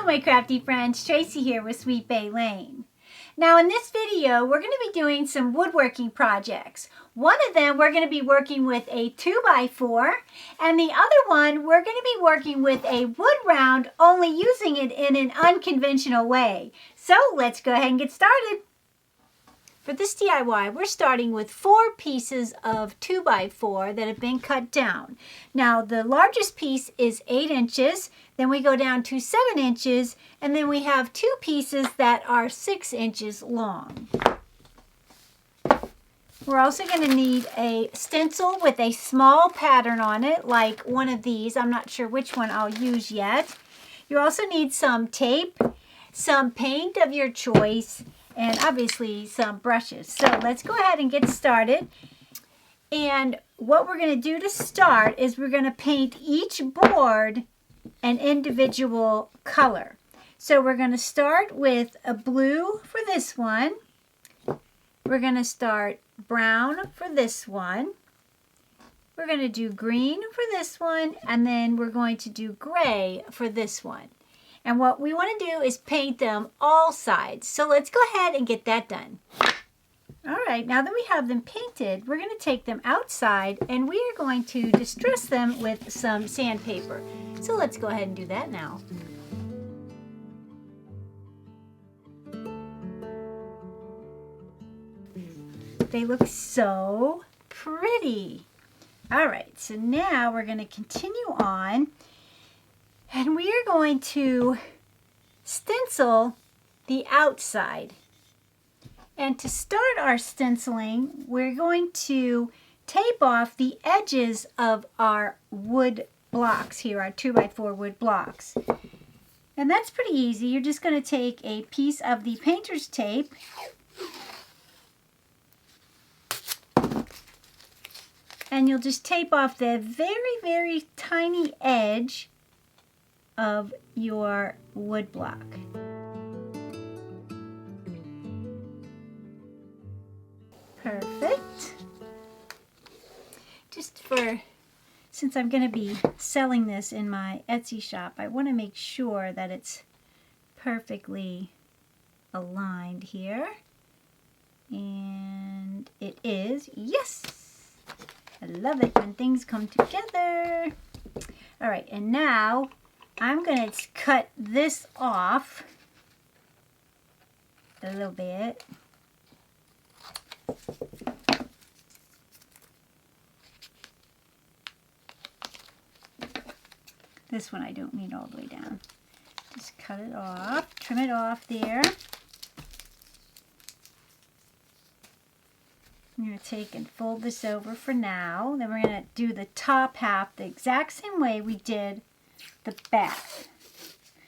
my crafty friends, Tracy here with Sweet Bay Lane. Now in this video, we're going to be doing some woodworking projects. One of them, we're going to be working with a 2x4, and the other one, we're going to be working with a wood round, only using it in an unconventional way. So let's go ahead and get started. For this DIY, we're starting with 4 pieces of 2x4 that have been cut down. Now, the largest piece is 8 inches, then we go down to 7 inches, and then we have 2 pieces that are 6 inches long. We're also going to need a stencil with a small pattern on it, like one of these. I'm not sure which one I'll use yet. You also need some tape, some paint of your choice, and obviously some brushes. So let's go ahead and get started. And what we're going to do to start is we're going to paint each board an individual color. So we're going to start with a blue for this one. We're going to start brown for this one. We're going to do green for this one, and then we're going to do gray for this one. And what we want to do is paint them all sides. So let's go ahead and get that done. All right, now that we have them painted, we're going to take them outside and we are going to distress them with some sandpaper. So let's go ahead and do that now. They look so pretty. All right, so now we're going to continue on. And we are going to stencil the outside. And to start our stenciling, we're going to tape off the edges of our wood blocks here, our 2x4 wood blocks. And that's pretty easy. You're just going to take a piece of the painter's tape and you'll just tape off the very, very tiny edge of your wood block. Perfect. Since I'm going to be selling this in my Etsy shop, I want to make sure that it's perfectly aligned here. And it is. Yes! I love it when things come together. All right, and now I'm going to cut this off a little bit. This one I don't need all the way down. Just cut it off, trim it off there. I'm going to take and fold this over for now. Then we're going to do the top half the exact same way we did the back.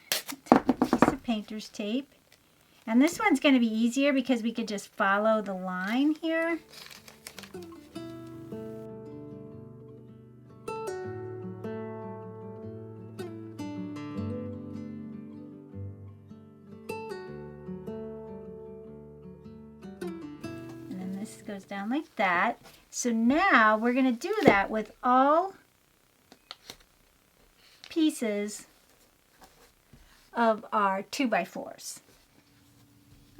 Take a piece of painter's tape. And this one's going to be easier because we could just follow the line here. And then this goes down like that. So now we're going to do that with all pieces of our 2x4s.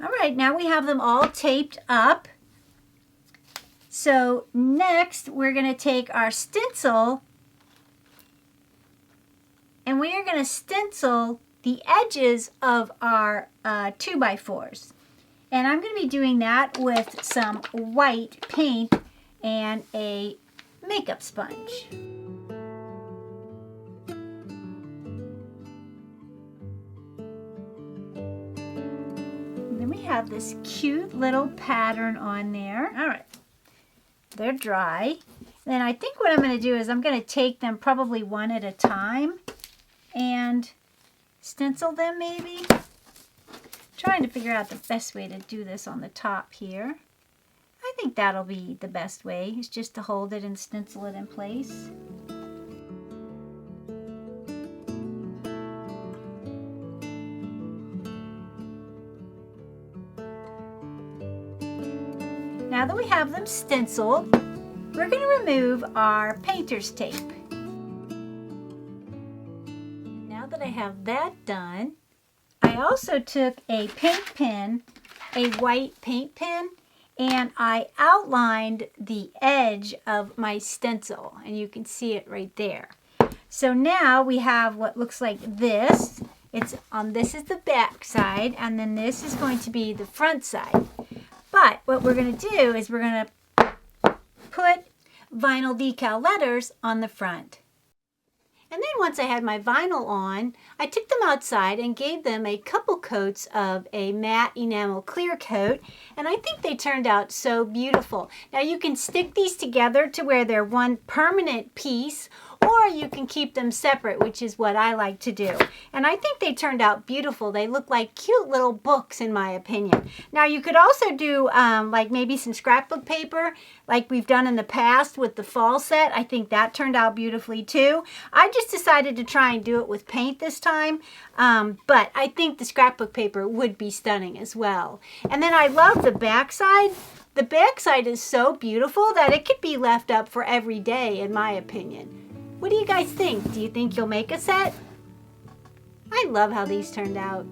All right, now we have them all taped up. So next we're going to take our stencil and we are going to stencil the edges of our 2x4s. And I'm going to be doing that with some white paint and a makeup sponge. We have this cute little pattern on there. All right, they're dry. Then I think what I'm going to do is I'm going to take them probably one at a time and stencil them maybe. Trying to figure out the best way to do this on the top here. I think that'll be the best way, is just to hold it and stencil it in place. Now that we have them stenciled, we're going to remove our painter's tape. Now that I have that done, also took a paint pen, a white paint pen, and I outlined the edge of my stencil, and you can see it right there. So now we have what looks like this. This is the back side, and then this is going to be the front side. But what we're going to do is we're going to put vinyl decal letters on the front. And then once I had my vinyl on, I took them outside and gave them a couple coats of a matte enamel clear coat, and I think they turned out so beautiful. Now you can stick these together to where they're one permanent piece, or you can keep them separate, which is what I like to do. And I think they turned out beautiful. They look like cute little books in my opinion. Now you could also do like maybe some scrapbook paper like we've done in the past with the fall set. I think that turned out beautifully too. I just decided to try and do it with paint this time, but I think the scrapbook paper would be stunning as well. And then I love the back side. The back side is so beautiful that it could be left up for every day in my opinion. What do you guys think? Do you think you'll make a set? I love how these turned out.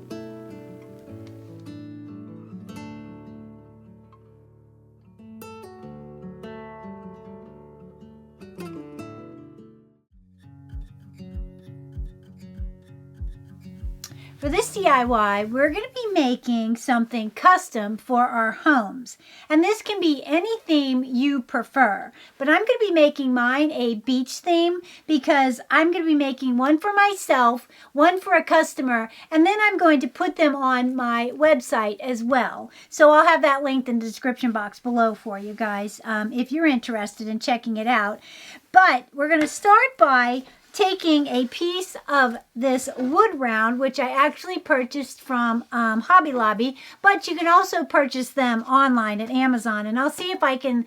For this DIY, we're going to be making something custom for our homes. And this can be any theme you prefer. But I'm going to be making mine a beach theme because I'm going to be making one for myself, one for a customer, and then I'm going to put them on my website as well. So I'll have that linked in the description box below for you guys if you're interested in checking it out. But we're going to start by taking a piece of this wood round, which I actually purchased from Hobby Lobby, but you can also purchase them online at Amazon, and I'll see if I can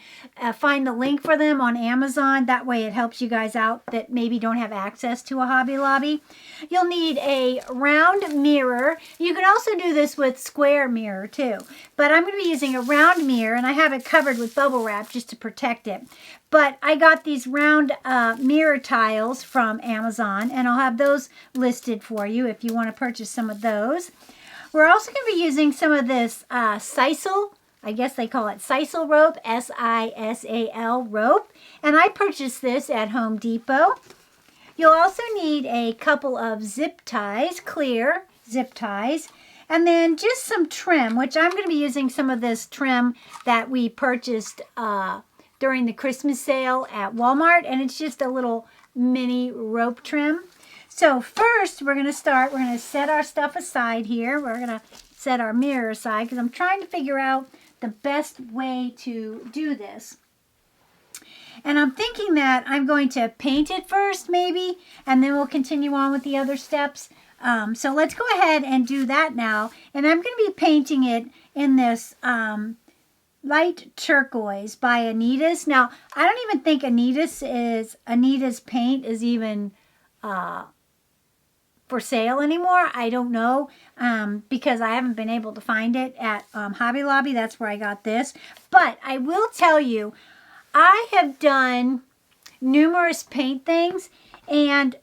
find the link for them on Amazon. That way it helps you guys out that maybe don't have access to a Hobby Lobby. You'll need a round mirror. You can also do this with square mirror too, but I'm going to be using a round mirror, and I have it covered with bubble wrap just to protect it. But I got these round mirror tiles from Amazon, and I'll have those listed for you if you want to purchase some of those. We're also going to be using some of this sisal, I guess they call it sisal rope, S-I-S-A-L rope, and I purchased this at Home Depot. You'll also need a couple of zip ties, clear zip ties, and then just some trim, which I'm going to be using some of this trim that we purchased during the Christmas sale at Walmart, and it's just a little mini rope trim. So first we're going to set our stuff aside here. We're going to set our mirror aside because I'm trying to figure out the best way to do this. And I'm thinking that I'm going to paint it first maybe, and then we'll continue on with the other steps. So let's go ahead and do that now. And I'm going to be painting it in this light turquoise by Anita's. Now, I don't even think Anita's paint is even for sale anymore. I don't know because I haven't been able to find it at Hobby Lobby. That's where I got this. But I will tell you, I have done numerous paint things, and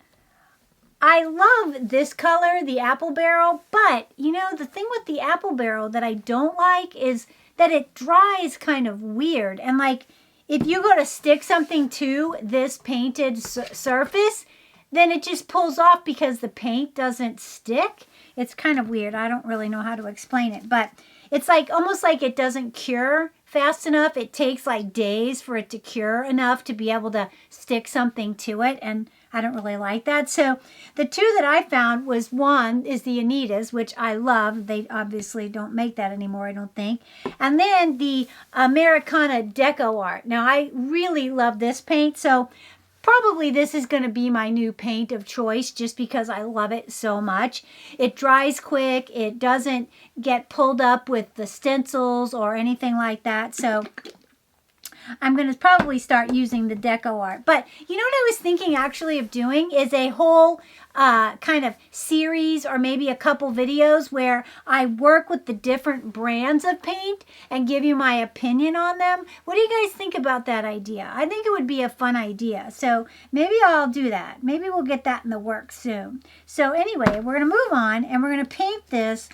I love this color, the apple barrel. But, you know, the thing with the apple barrel that I don't like is that it dries kind of weird. And like, if you go to stick something to this painted surface, then it just pulls off because the paint doesn't stick. It's kind of weird. I don't really know how to explain it, but it's like almost like it doesn't cure fast enough. It takes like days for it to cure enough to be able to stick something to it, and I don't really like that. So the two that I found was, one is the Anita's, which I love. They obviously don't make that anymore, I don't think. And then the Americana Deco Art. Now, I really love this paint, so probably this is going to be my new paint of choice just because I love it so much. It dries quick. It doesn't get pulled up with the stencils or anything like that. So I'm going to probably start using the deco art. But you know what I was thinking actually of doing is a whole kind of series or maybe a couple videos where I work with the different brands of paint and give you my opinion on them. What do you guys think about that idea? I think it would be a fun idea. So maybe I'll do that. Maybe we'll get that in the works soon. So anyway, we're going to move on and we're going to paint this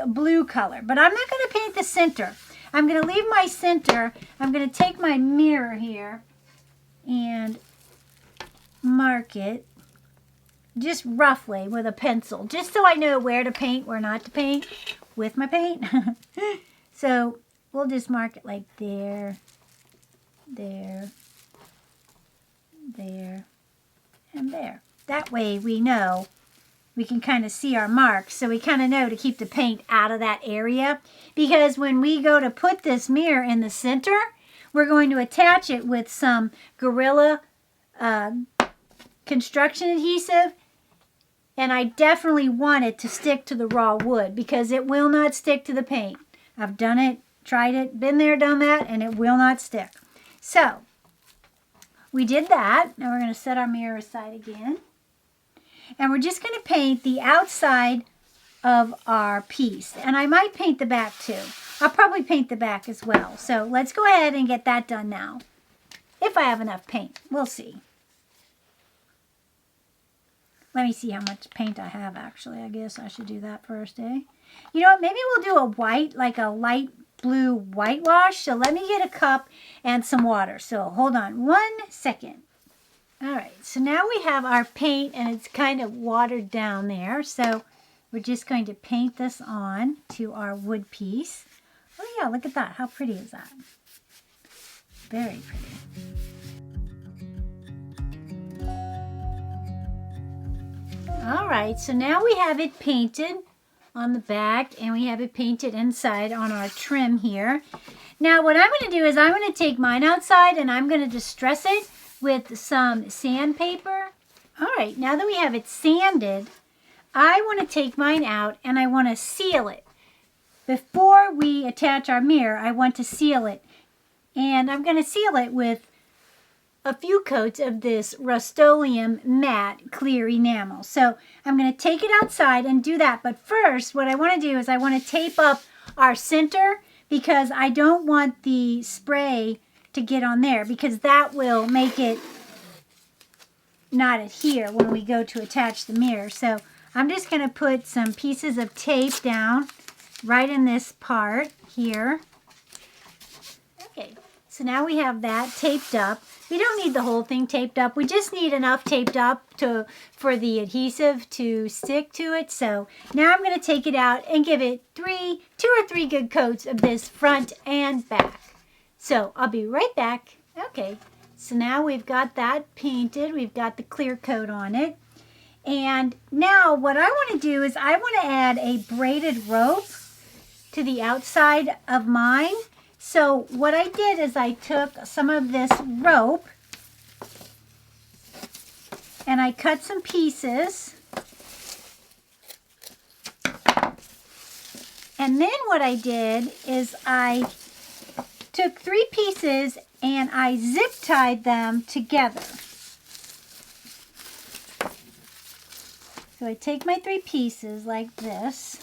blue color. But I'm not going to paint the center. I'm going to leave my center. I'm going to take my mirror here and mark it just roughly with a pencil, just so I know where to paint, where not to paint with my paint. So we'll just mark it like there, there, there, and there. That way we know, we can kind of see our marks, so we kind of know to keep the paint out of that area. Because when we go to put this mirror in the center, we're going to attach it with some Gorilla construction adhesive. And I definitely want it to stick to the raw wood because it will not stick to the paint. I've done it, tried it, been there, done that, and it will not stick. So, we did that. Now we're going to set our mirror aside again. And we're just going to paint the outside of our piece. And I might paint the back too. I'll probably paint the back as well. So let's go ahead and get that done now. If I have enough paint. We'll see. Let me see how much paint I have actually. I guess I should do that first, eh? You know what? Maybe we'll do a white, like a light blue whitewash. So let me get a cup and some water. So hold on 1 second. All right, so now we have our paint and it's kind of watered down there. So we're just going to paint this on to our wood piece. Oh yeah, look at that. How pretty is that? Very pretty. All right, so now we have it painted on the back and we have it painted inside on our trim here. Now what I'm going to do is I'm going to take mine outside and I'm going to distress it with some sandpaper. All right, now that we have it sanded, I want to take mine out and I want to seal it. Before we attach our mirror, I want to seal it. And I'm going to seal it with a few coats of this Rust-Oleum matte clear enamel. So I'm going to take it outside and do that. But first, what I want to do is I want to tape up our center because I don't want the spray to get on there because that will make it not adhere when we go to attach the mirror. So I'm just going to put some pieces of tape down right in this part here. Okay, so now we have that taped up. We don't need the whole thing taped up. We just need enough taped up for the adhesive to stick to it. So now I'm going to take it out and give it 2 or 3 good coats of this front and back. So I'll be right back. Okay, so now we've got that painted. We've got the clear coat on it. And now what I want to do is I want to add a braided rope to the outside of mine. So what I did is I took some of this rope and I cut some pieces. And then what I did is I took 3 pieces and I zip tied them together. So I take my 3 pieces like this.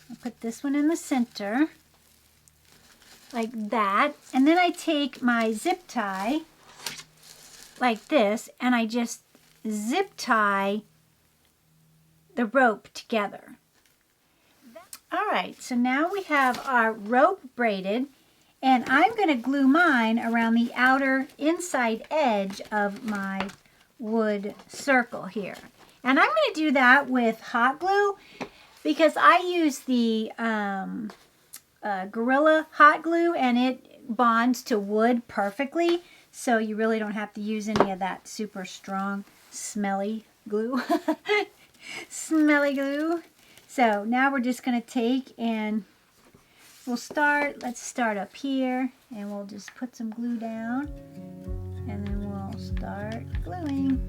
I put this one in the center like that. And then I take my zip tie like this and I just zip tie the rope together. All right, so now we have our rope braided and I'm going to glue mine around the outer inside edge of my wood circle here. And I'm going to do that with hot glue because I use the Gorilla hot glue and it bonds to wood perfectly. So you really don't have to use any of that super strong, smelly glue. Smelly glue. So now we're just going to take and let's start up here and we'll just put some glue down and then we'll start gluing.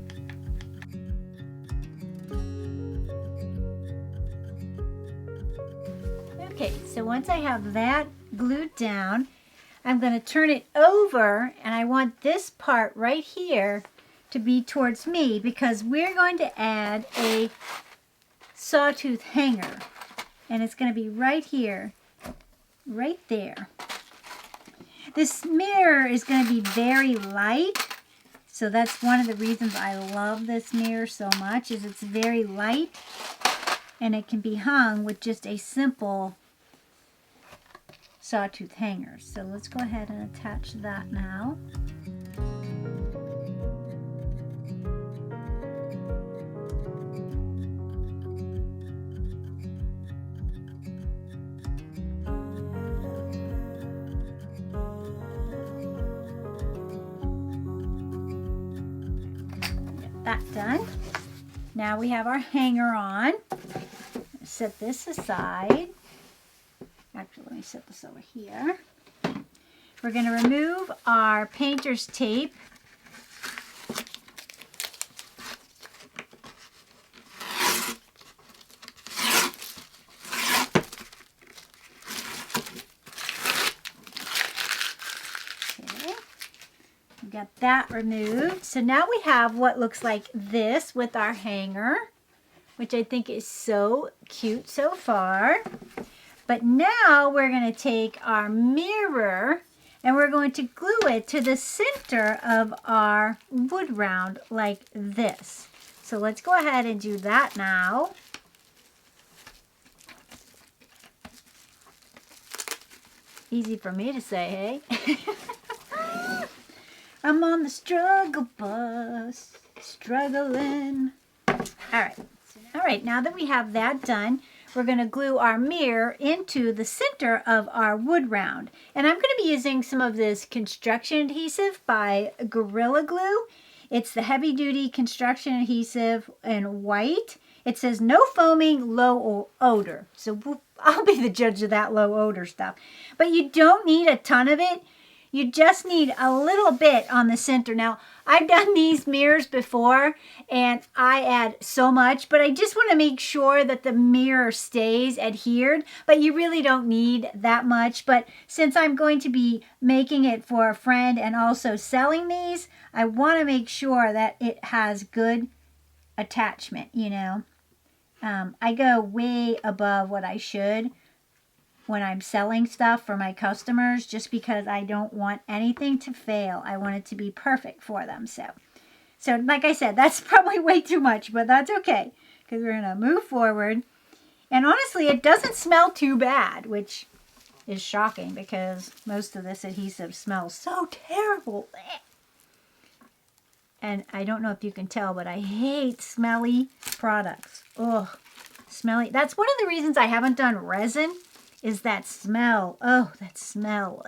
Okay, so once I have that glued down, I'm going to turn it over, and I want this part right here to be towards me because we're going to add a sawtooth hanger. And it's going to be right here, right there. This mirror is going to be very light. So that's one of the reasons I love this mirror so much, is it's very light. And it can be hung with just a simple sawtooth hanger. So let's go ahead and attach that now. Get that done. Now we have our hanger on. Set this aside. Actually, let me set this over here. We're going to remove our painter's tape. Okay. We got that removed. So now we have what looks like this with our hanger, which I think is so cute so far. But now we're going to take our mirror and we're going to glue it to the center of our wood round like this. So let's go ahead and do that now. Easy for me to say, hey? I'm on the struggle bus, struggling. All right, now that we have that done, we're going to glue our mirror into the center of our wood round. And I'm going to be using some of this construction adhesive by Gorilla Glue. It's the heavy duty construction adhesive in white. It says no foaming, low odor. So I'll be the judge of that low odor stuff. But you don't need a ton of it. You just need a little bit on the center. Now, I've done these mirrors before, and I add so much, but I just want to make sure that the mirror stays adhered, but you really don't need that much. But since I'm going to be making it for a friend and also selling these, I want to make sure that it has good attachment, you know. I go way above what I should when I'm selling stuff for my customers, just because I don't want anything to fail. I want it to be perfect for them. So like I said, that's probably way too much, but that's okay because we're going to move forward. And honestly, it doesn't smell too bad, which is shocking because most of this adhesive smells so terrible. And I don't know if you can tell, but I hate smelly products. Ugh, smelly. That's one of the reasons I haven't done resin, is that smell. Oh, that smell.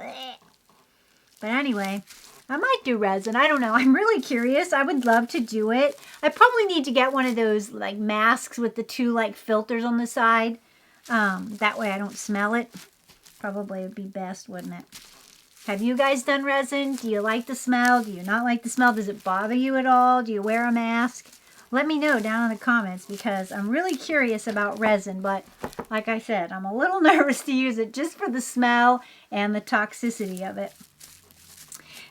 But anyway, I might do resin. I don't know. I'm really curious. I would love to do it. I probably need to get one of those like masks with the two like filters on the side. That way I don't smell it. Probably would be best, wouldn't it? Have you guys done resin? Do you like the smell? Do you not like the smell? Does it bother you at all? Do you wear a mask? Let me know down in the comments because I'm really curious about resin, but like I said, I'm a little nervous to use it just for the smell and the toxicity of it.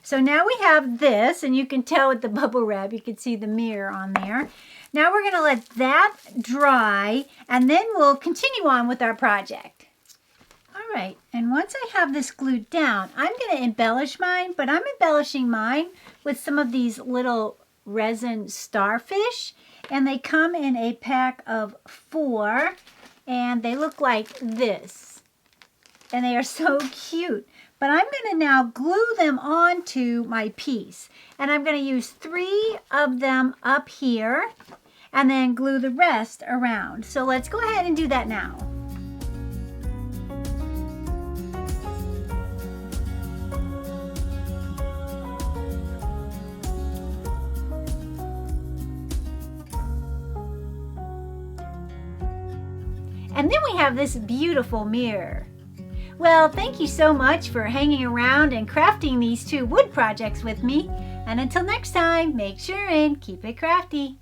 So now we have this, and you can tell with the bubble wrap, you can see the mirror on there. Now we're going to let that dry, and then we'll continue on with our project. All right, and once I have this glued down, I'm going to embellish mine, but I'm embellishing mine with some of these little resin starfish, and they come in a pack of 4, and they look like this, and they are so cute. But I'm going to now glue them onto my piece, and I'm going to use 3 of them up here and then glue the rest around. So let's go ahead and do that now. And then we have this beautiful mirror. Well, thank you so much for hanging around and crafting these 2 wood projects with me. And until next time, make sure and keep it crafty.